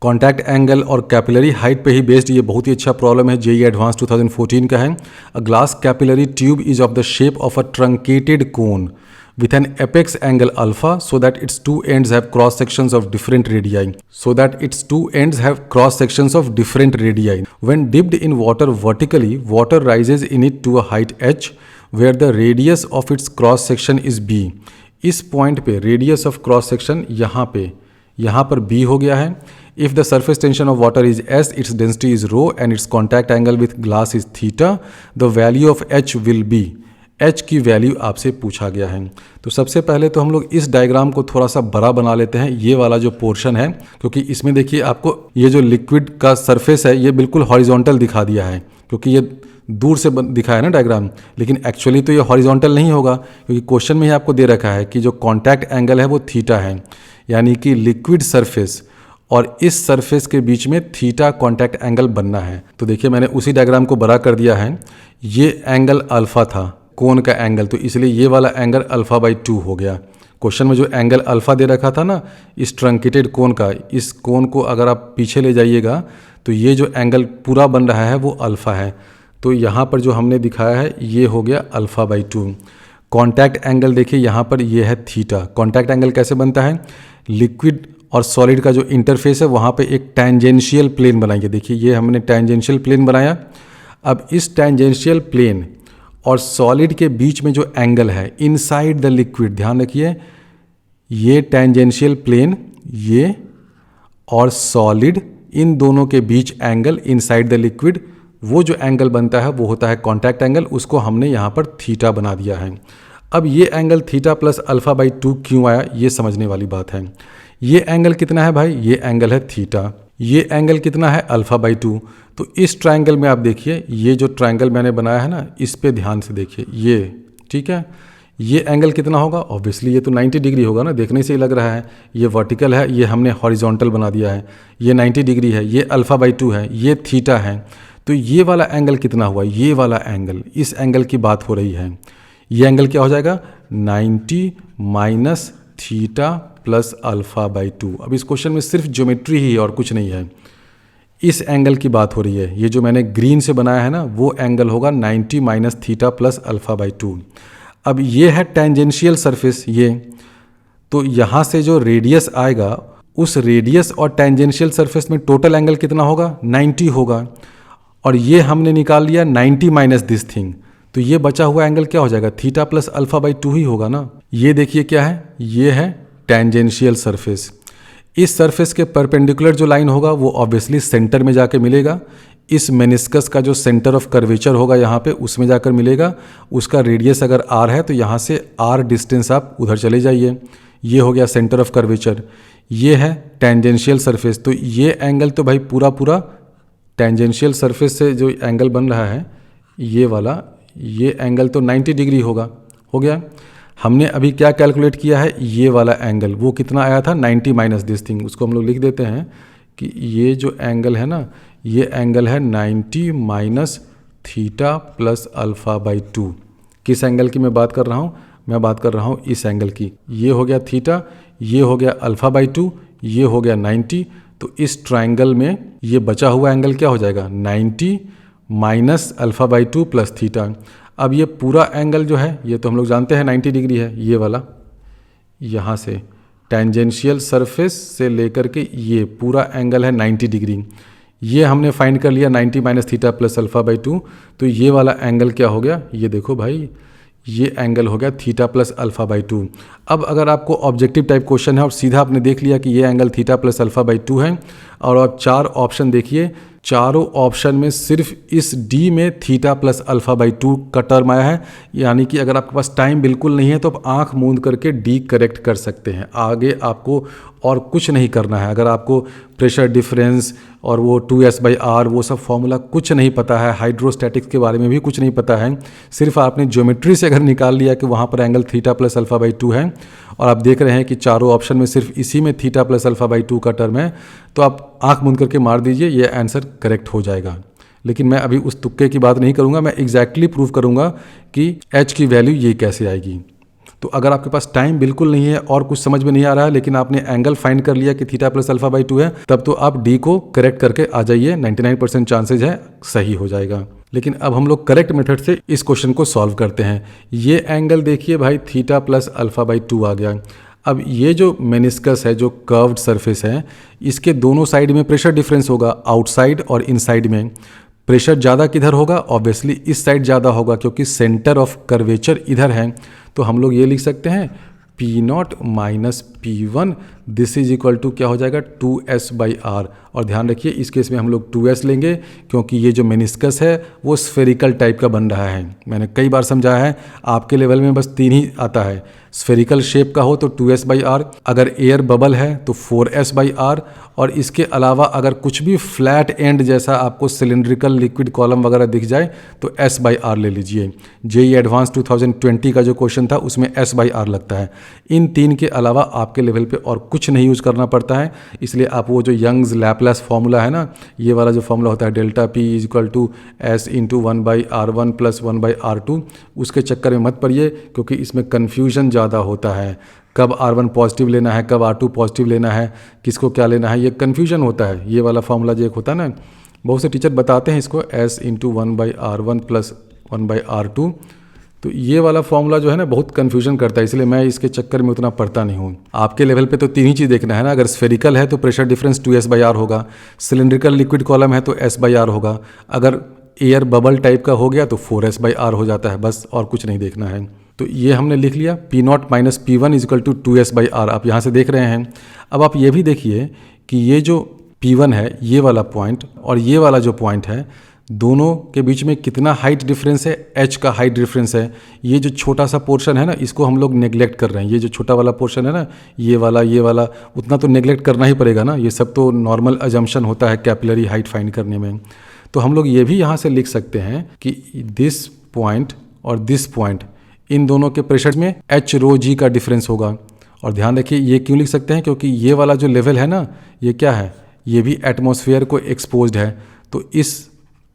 Contact angle और capillary height पे ही based ये बहुत ही अच्छा प्रॉब्लम है, जेईई एडवांस 2014 का है। A glass capillary tube is of the shape of a truncated cone with an apex angle alpha so that its two ends have cross sections of different radii. When dipped in water vertically, water rises in it to a height h where the radius of its cross section is b. इस point पे radius of cross section यहाँ पर b हो गया है. If the surface tension of water is s, its density is rho and its contact angle with glass is theta, the value of h will be. h की value आपसे पूछा गया है. तो सबसे पहले तो हम लोग इस डायग्राम को थोड़ा सा बड़ा बना लेते हैं, ये वाला जो पोर्शन है, क्योंकि इसमें देखिए आपको ये जो लिक्विड का सरफेस है ये बिल्कुल हॉरिजॉन्टल दिखा दिया है, क्योंकि ये दूर से दिखा है ना डायग्राम, लेकिन एक्चुअली तो ये हॉरिजॉन्टल नहीं होगा, क्योंकि क्वेश्चन में ही आपको दे रखा है कि जो कॉन्टैक्ट एंगल है वो थीटा है, यानी कि लिक्विड सरफेस और इस सरफेस के बीच में थीटा कॉन्टैक्ट एंगल बनना है. तो देखिए मैंने उसी डायग्राम को बड़ा कर दिया है. ये एंगल अल्फा था, कोन का एंगल, तो इसलिए ये वाला एंगल अल्फा बाई 2 हो गया. क्वेश्चन में जो एंगल अल्फा दे रखा था ना इस ट्रंकेटेड कोन का, इस कोन को अगर आप पीछे ले जाइएगा तो ये जो एंगल पूरा बन रहा है वो अल्फा है. तो यहाँ पर जो हमने दिखाया है ये हो गया अल्फा बाई 2. कॉन्टैक्ट एंगल देखिए यहाँ पर ये है थीटा. कॉन्टैक्ट एंगल कैसे बनता है? लिक्विड और सॉलिड का जो इंटरफेस है वहाँ पे एक टेंजेंशियल प्लेन बनाइए. देखिए ये हमने टेंजेंशियल प्लेन बनाया. अब इस टेंजेंशियल प्लेन और सॉलिड के बीच में जो एंगल है इनसाइड द लिक्विड, ध्यान रखिए ये टेंजेंशियल प्लेन ये और सॉलिड, इन दोनों के बीच एंगल इनसाइड द लिक्विड, वो जो एंगल बनता है वो होता है कॉन्टैक्ट एंगल. उसको हमने यहाँ पर थीटा बना दिया है. अब ये angle theta plus alpha by 2 क्यों आया ये समझने वाली बात है. ये एंगल कितना है भाई? ये एंगल है थीटा. ये एंगल कितना है? Alpha by 2. तो इस ट्रायंगल में आप देखिए ये जो ट्रायंगल मैंने बनाया है ना इस पे ध्यान से देखिए, ये ठीक है, ये एंगल कितना होगा? ऑब्वियसली ये तो 90 डिग्री होगा ना, देखने से ही लग रहा है. ये वर्टिकल है, ये हमने हॉरिजॉन्टल बना दिया है. ये 90 डिग्री है, ये अल्फा बाई 2 है, ये थीटा है. तो ये वाला एंगल कितना हुआ? ये वाला एंगल, इस एंगल की बात हो रही है. ये एंगल क्या हो जाएगा? 90 minus theta plus alpha by 2. अब इस क्वेश्चन में सिर्फ ज्योमेट्री ही और कुछ नहीं है. इस एंगल की बात हो रही है. ये जो मैंने ग्रीन से बनाया है ना वो एंगल होगा 90 minus theta plus alpha by 2. अब ये है टेंजेंशियल सरफेस ये, तो यहाँ से जो रेडियस आएगा उस रेडियस और टेंजेंशियल सरफेस में टोटल एंगल कितना होगा? 90 होगा. और ये हमने निकाल लिया 90 माइनस दिस थिंग, तो ये बचा हुआ एंगल क्या हो जाएगा? थीटा प्लस अल्फा बाई 2 ही होगा ना. ये देखिए क्या है? ये है टेंजेंशियल सरफेस. इस सरफेस के परपेंडिकुलर जो लाइन होगा वो ऑब्वियसली सेंटर में जाके मिलेगा. इस मेनिस्कस का जो सेंटर ऑफ कर्वेचर होगा यहाँ पे उसमें जाकर मिलेगा. उसका रेडियस अगर r है तो यहाँ से r डिस्टेंस आप उधर चले जाइए. ये हो गया सेंटर ऑफ कर्वेचर. ये है टेंजेंशियल सरफेस. तो ये एंगल तो भाई पूरा टेंजेंशियल सरफेस से जो एंगल बन रहा है ये वाला, ये एंगल तो 90 डिग्री होगा. हो गया. हमने अभी क्या कैलकुलेट किया है? ये वाला एंगल वो कितना आया था? 90 माइनस दिस थिंग. उसको हम लोग लिख देते हैं कि ये जो एंगल है ना ये एंगल है 90 minus theta plus alpha by 2. किस एंगल की मैं बात कर रहा हूँ? मैं बात कर रहा हूँ इस एंगल की. ये हो गया थीटा, ये हो गया अल्फा बाई 2, ये हो गया 90. तो इस ट्राइंगल में ये बचा हुआ एंगल क्या हो जाएगा? 90 minus alpha by 2 plus theta. अब ये पूरा एंगल जो है ये तो हम लोग जानते हैं 90 डिग्री है. ये वाला यहाँ से टेंजेंशियल सरफेस से लेकर के ये पूरा एंगल है 90 डिग्री. ये हमने फाइंड कर लिया 90 minus theta plus alpha by 2. तो ये वाला एंगल क्या हो गया? ये देखो भाई ये एंगल हो गया थीटा प्लस अल्फा बाई 2. अब अगर आपको ऑब्जेक्टिव टाइप क्वेश्चन है और सीधा आपने देख लिया कि ये angle theta plus alpha by 2 है और आप 4 ऑप्शन देखिए, चारों ऑप्शन में सिर्फ इस डी में थीटा प्लस अल्फा बाई 2 का टर्म आया है. यानी कि अगर आपके पास टाइम बिल्कुल नहीं है तो आप आंख मूंद करके डी करेक्ट कर सकते हैं. आगे आपको और कुछ नहीं करना है. अगर आपको प्रेशर डिफरेंस और वो 2s/r वो सब फॉर्मूला कुछ नहीं पता है, हाइड्रोस्टैटिक्स के बारे में भी कुछ नहीं पता है, सिर्फ आपने ज्योमेट्री से अगर निकाल लिया कि वहाँ पर angle theta plus alpha by 2 है और आप देख रहे हैं कि चारों ऑप्शन में सिर्फ इसी में थीटा प्लस अल्फा बाई 2 का टर्म है, तो आप आंख मूंद करके मार दीजिए, ये आंसर करेक्ट हो जाएगा. लेकिन मैं अभी उस तुक्के की बात नहीं करूँगा, मैं एग्जैक्टली प्रूव करूँगा कि h की वैल्यू ये कैसे आएगी. तो अगर आपके पास टाइम बिल्कुल नहीं है और कुछ समझ में नहीं आ रहा है, लेकिन आपने एंगल फाइंड कर लिया कि थीटा प्लस अल्फा बाई 2 है, तब तो आप डी को करेक्ट करके आ जाइए, 99% चांसेज है सही हो जाएगा। लेकिन अब हम लोग करेक्ट मेथड से इस क्वेश्चन को सॉल्व करते हैं। ये एंगल देखिए भाई, थीटा प्लस अल्फा बाई 2 आ गया। अब ये जो मेनिस्कस है, जो कर्व्ड सरफेस है, इसके दोनों साइड में प्रेशर डिफरेंस होगा, आउटसाइड और इनसाइड में। प्रेशर ज़्यादा किधर होगा? ऑब्वियसली इस साइड ज़्यादा होगा, क्योंकि सेंटर ऑफ कर्वेचर इधर है। तो हम लोग ये लिख सकते हैं P0 minus P1, this is equal to क्या हो जाएगा 2s बाई आर। और ध्यान रखिए इस केस में हम लोग 2s लेंगे, क्योंकि ये जो मेनिस्कस है वो स्फेरिकल टाइप का बन रहा है। मैंने कई बार समझाया है, आपके लेवल में बस 3 ही आता है। स्फेरिकल शेप का हो तो 2s बाई आर, अगर एयर बबल है तो 4s बाई आर, और इसके अलावा अगर कुछ भी फ्लैट एंड जैसा आपको सिलेंड्रिकल लिक्विड कॉलम वगैरह दिख जाए तो s बाई आर ले लीजिए। जेईई एडवांस 2020 का जो क्वेश्चन था उसमें s बाई आर लगता है। इन 3 के अलावा आपके लेवल पे और कुछ नहीं यूज़ करना पड़ता है। इसलिए आप वो जो यंग्स लैपलेस फॉर्मूला है ना, ये वाला जो फॉर्मूला होता है delta P is equal to S into 1 by R1 plus 1 by R2, उसके चक्कर में मत पड़िए, क्योंकि इसमें कन्फ्यूजन ज़्यादा होता है। कब R1 पॉजिटिव लेना है, कब R2 पॉजिटिव लेना है, किसको क्या लेना है, ये कन्फ्यूजन होता है। ये वाला फॉर्मूला जो एक होता है ना, बहुत से टीचर बताते हैं इसको S into 1 by R1 plus 1 by R2, तो ये वाला फॉर्मूला जो है ना बहुत कन्फ्यूजन करता है, इसलिए मैं इसके चक्कर में उतना पढ़ता नहीं हूँ। आपके लेवल पे तो 3 ही चीज़ देखना है ना, अगर स्फेरिकल है तो pressure difference 2s by R होगा, सिलेंड्रिकल लिक्विड कॉलम है तो s बाई आर होगा, अगर एयर बबल टाइप का हो गया तो 4s बाई आर हो जाता है, बस और कुछ नहीं देखना है। तो ये हमने लिख लिया P0 minus P1 is equal to 2s by R, आप यहाँ से देख रहे हैं। अब आप ये भी देखिए कि ये जो P1 है, ये वाला पॉइंट और ये वाला जो पॉइंट है, दोनों के बीच में कितना हाइट डिफरेंस है, h का हाइट डिफरेंस है। ये जो छोटा सा पोर्शन है ना, इसको हम लोग नेग्लेक्ट कर रहे हैं। ये जो छोटा वाला पोर्शन है ना, ये वाला उतना तो नेग्लेक्ट करना ही पड़ेगा ना, ये सब तो नॉर्मल अजम्पशन होता है कैपिलरी हाइट फाइंड करने में। तो हम लोग ये भी यहाँ से लिख सकते हैं कि दिस पॉइंट और दिस पॉइंट, इन दोनों के प्रेशर में h रो g का डिफरेंस होगा। और ध्यान रखिए ये क्यों लिख सकते हैं, क्योंकि ये वाला जो लेवल है ना, ये क्या है, ये भी एटमॉस्फेयर को एक्सपोज्ड है। तो इस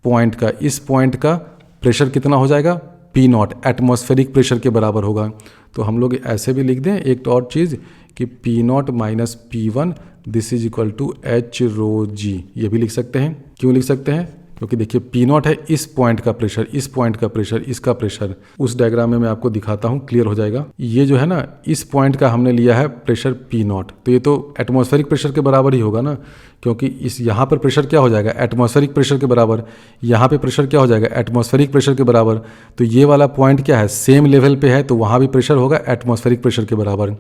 पॉइंट का प्रेशर कितना हो जाएगा, P0 एटमॉस्फेरिक प्रेशर के बराबर होगा। तो हम लोग ऐसे भी लिख दें एक और चीज़ कि P0 minus P1 this is equal to h rho g, ये भी लिख सकते हैं। क्यों लिख सकते हैं, क्योंकि देखिए P0 है इस पॉइंट का प्रेशर, इस पॉइंट का प्रेशर, इसका प्रेशर। उस डायग्राम में मैं आपको दिखाता हूँ, क्लियर हो जाएगा। ये जो है ना, इस पॉइंट का हमने लिया है प्रेशर P0, तो ये तो एटमॉस्फेरिक प्रेशर के बराबर ही होगा ना, क्योंकि इस यहाँ पर प्रेशर क्या हो जाएगा, एटमॉस्फेरिक प्रेशर के बराबर। यहाँ पे प्रेशर क्या हो जाएगा, एटमॉस्फेरिक प्रेशर के बराबर। तो ये वाला पॉइंट क्या है, सेम लेवल पे है, तो वहाँ भी प्रेशर होगा एटमॉस्फेरिक प्रेशर के बराबर।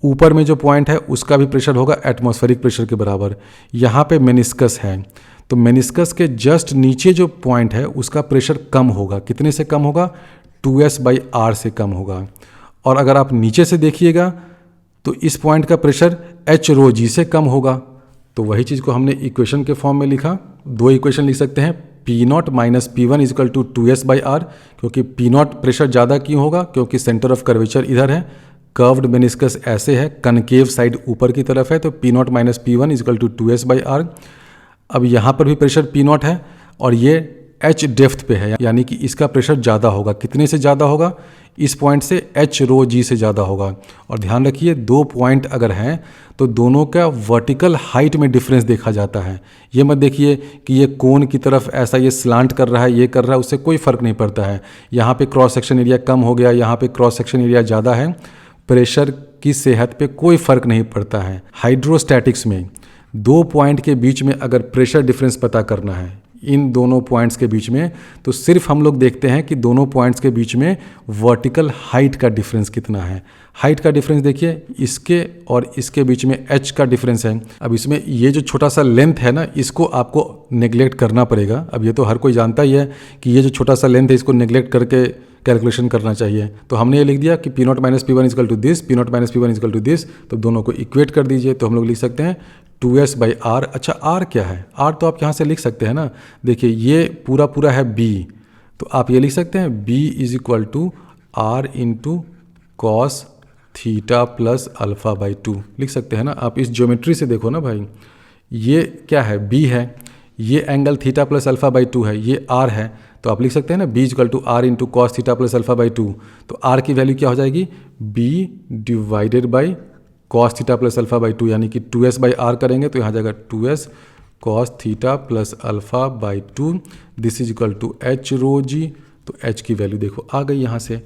ऊपर में जो पॉइंट है उसका भी प्रेशर होगा एटमॉस्फेरिक प्रेशर के बराबर। यहाँ पे मेनिस्कस है, तो मेनिस्कस के जस्ट नीचे जो पॉइंट है उसका प्रेशर कम होगा। कितने से कम होगा, 2s बाई आर से कम होगा। और अगर आप नीचे से देखिएगा तो इस पॉइंट का प्रेशर h रो g से कम होगा। तो वही चीज़ को हमने इक्वेशन के फॉर्म में लिखा। 2 इक्वेशन लिख सकते हैं, P0 minus P1 is equal to 2s by R, क्योंकि P0 प्रेशर ज़्यादा क्यों होगा, क्योंकि सेंटर ऑफ कर्वेचर इधर है, कर्व्ड मेनिस्कस ऐसे है, कनकेव साइड ऊपर की तरफ है, तो P0 minus P1 is equal to 2s by R. अब यहाँ पर भी प्रेशर P0 है और ये h डेप्थ पे है, यानी कि इसका प्रेशर ज़्यादा होगा। कितने से ज़्यादा होगा, इस पॉइंट से h रो g से ज़्यादा होगा। और ध्यान रखिए 2 पॉइंट अगर हैं तो दोनों का वर्टिकल हाइट में डिफरेंस देखा जाता है। ये मत देखिए कि ये कोन की तरफ ऐसा ये स्लांट कर रहा है, ये कर रहा है, उससे कोई फ़र्क नहीं पड़ता है। यहाँ पे क्रॉस सेक्शन एरिया कम हो गया, यहाँ पे क्रॉस सेक्शन एरिया ज़्यादा है, प्रेशर की सेहत पे कोई फ़र्क नहीं पड़ता है। हाइड्रोस्टैटिक्स में 2 पॉइंट के बीच में अगर प्रेशर डिफरेंस पता करना है, इन दोनों पॉइंट्स के बीच में, तो सिर्फ हम लोग देखते हैं कि दोनों पॉइंट्स के बीच में वर्टिकल हाइट का डिफरेंस कितना है। हाइट का डिफरेंस देखिए, इसके और इसके बीच में h का डिफरेंस है। अब इसमें ये जो छोटा सा लेंथ है ना, इसको आपको नेग्लेक्ट करना पड़ेगा। अब ये तो हर कोई जानता ही है कि ये जो छोटा सा लेंथ है इसको नेग्लेक्ट करके कैलकुलेशन करना चाहिए। तो हमने ये लिख दिया कि P0 minus P1 is equal to this, P0 minus P1 is equal to this, तो दोनों को इक्वेट कर दीजिए। तो हम लोग लिख सकते हैं 2s बाई आर। अच्छा r क्या है, r तो आप यहाँ से लिख सकते हैं ना, देखिए ये पूरा है b, तो आप ये लिख सकते हैं b is equal to r into cos theta plus alpha by 2 लिख सकते हैं ना। आप इस ज्योमेट्री से देखो ना भाई, ये क्या है, b है, ये angle theta plus alpha by 2 है, ये r है, तो आप लिख सकते हैं ना b equal to R into cos theta plus alpha by 2। तो r की वैल्यू क्या हो जाएगी, b divided by cos theta plus alpha by 2, यानी कि 2s बाई आर करेंगे तो यहाँ जाएगा 2s cos theta plus alpha by 2। This is equal to h rho G. तो h की वैल्यू देखो आ गई यहाँ से,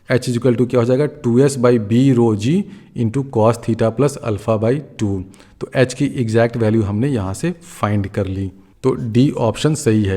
h इज इक्वल टू क्या हो जाएगा 2s by B rho G into cos theta plus alpha by 2। तो h की एग्जैक्ट वैल्यू हमने यहाँ से फाइंड कर ली। तो डी ऑप्शन सही है।